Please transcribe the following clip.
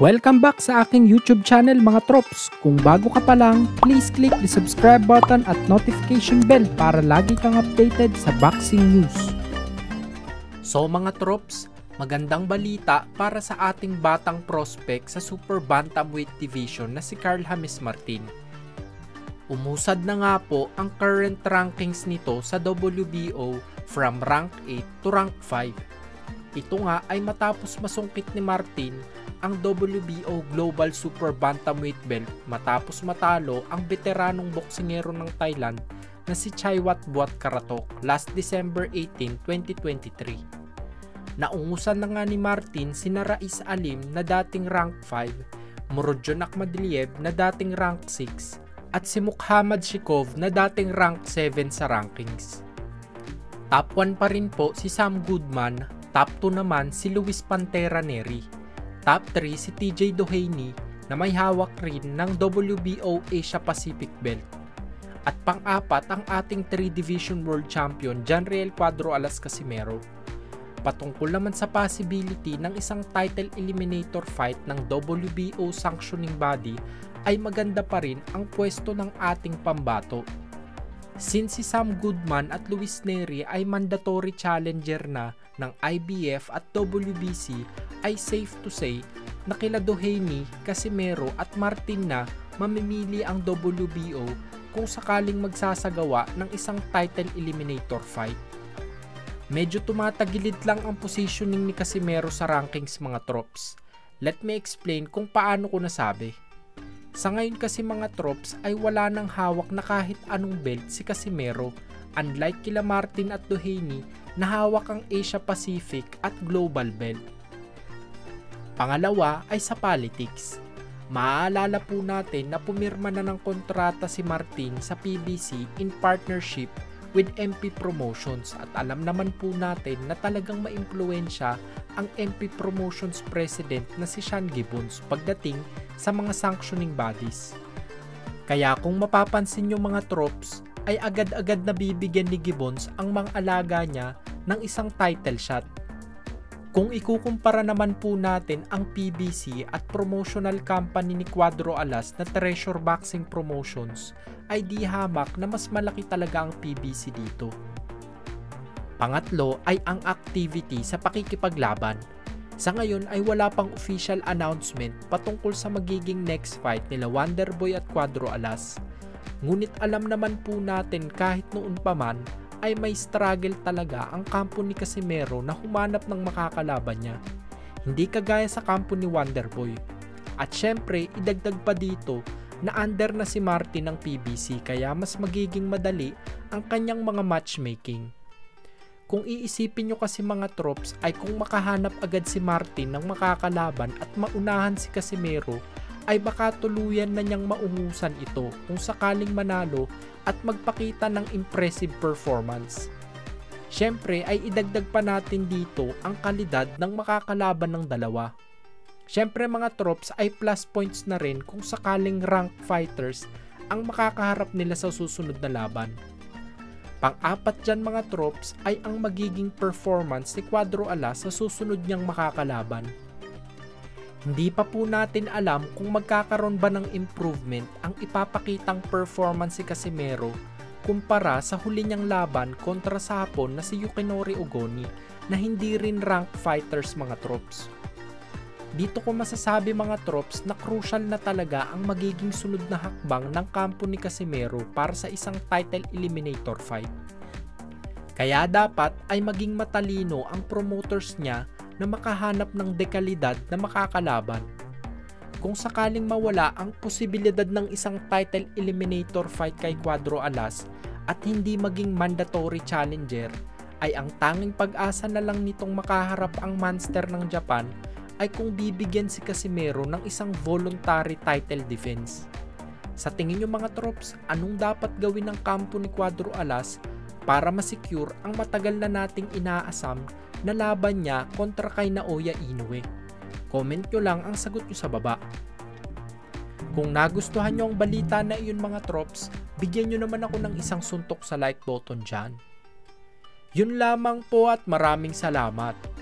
Welcome back sa aking YouTube channel mga trops. Kung bago ka pa lang, please click the subscribe button at notification bell para lagi kang updated sa boxing news. So mga trops, magandang balita para sa ating batang prospect sa Super Bantamweight Division na si Carl James Martin. Umusad na nga po ang current rankings nito sa WBO from rank 8 to rank 5. Ito nga ay matapos masungkit ni Martin ang WBO Global Super Bantamweight belt matapos matalo ang veteranong boksingero ng Thailand na si Chaiwatbuat Karatok last December 18, 2023. Naungusan na nga ni Martin si Rais Alim na dating rank 5, Murodjon Akhmadliev na dating rank 6, at si Muhammad Shikov na dating rank 7 sa rankings. Top 1 pa rin po si Sam Goodman, top 2 naman si Luis Pantera Neri. Top 3 si TJ Doheny na may hawak rin ng WBO Asia Pacific belt. At pang-apat ang ating 3-division world champion Janriel Cuadro Alas Casimero. Patungkol naman sa possibility ng isang title eliminator fight ng WBO sanctioning body ay maganda pa rin ang pwesto ng ating pambato. Since si Sam Goodman at Luis Neri ay mandatory challenger na ng IBF at WBC, ay safe to say na kila Doheny, Casimero at Martin na mamimili ang WBO kung sakaling magsasagawa ng isang title eliminator fight. Medyo tumatagilid lang ang positioning ni Casimero sa rankings mga trops. Let me explain kung paano ko nasabi. Sa ngayon kasi mga trops ay wala nang hawak na kahit anong belt si Casimero, unlike kila Martin at Doheny na hawak ang Asia Pacific at Global belt. Pangalawa ay sa politics. Maaalala po natin na pumirma na ng kontrata si Martin sa PBC in partnership with MP Promotions at alam naman po natin na talagang maimpluwensya ang MP Promotions President na si Sean Gibbons pagdating sa mga sanctioning bodies. Kaya kung mapapansin nyo mga trops, ay agad-agad na bibigyan ni Gibbons ang mga alaga niya ng isang title shot. Kung ikukumpara naman po natin ang PBC at promotional company ni Cuadro Alas na Treasure Boxing Promotions, ay di hamak na mas malaki talaga ang PBC dito. Pangatlo ay ang activity sa pakikipaglaban. Sa ngayon ay wala pang official announcement patungkol sa magiging next fight nila Wonderboy at Cuadro Alas. Ngunit alam naman po natin kahit noon pa man ay may struggle talaga ang kampo ni Casimero na humanap ng makakalaban niya. Hindi kagaya sa kampo ni Wonderboy. At syempre idagdag pa dito na under na si Martin ng PBC kaya mas magiging madali ang kanyang mga matchmaking. Kung iisipin nyo kasi mga trops ay kung makahanap agad si Martin ng makakalaban at maunahan si Casimero ay baka tuluyan na niyang maungusan ito kung sakaling manalo at magpakita ng impressive performance. Syempre ay idagdag pa natin dito ang kalidad ng makakalaban ng dalawa. Syempre mga trops ay plus points na rin kung sakaling ranked fighters ang makakaharap nila sa susunod na laban. Pang-apat dyan mga trops ay ang magiging performance ni Cuadro Alas sa susunod niyang makakalaban. Hindi pa po natin alam kung magkakaroon ba ng improvement ang ipapakitang performance si Casimero kumpara sa huli niyang laban kontra sa Hapon na si Yukinori Ogoni na hindi rin ranked fighters mga trops. Dito ko masasabi mga trops na crucial na talaga ang magiging sunod na hakbang ng kampo ni Casimero para sa isang title eliminator fight. Kaya dapat ay maging matalino ang promoters niya na makahanap ng dekalidad na makakalaban. Kung sakaling mawala ang posibilidad ng isang title eliminator fight kay Cuadro Alas at hindi maging mandatory challenger, ay ang tanging pag-asa na lang nitong makaharap ang monster ng Japan ay kung bibigyan si Casimero ng isang voluntary title defense. Sa tingin nyo mga trops, anong dapat gawin ng kampo ni Cuadro Alas para masecure ang matagal na nating inaasam na laban niya kontra kay Naoya Inoue? Comment nyo lang ang sagot nyo sa baba. Kung nagustuhan nyo ang balita na iyon mga trops, bigyan nyo naman ako ng isang suntok sa like button dyan. Yun lamang po at maraming salamat.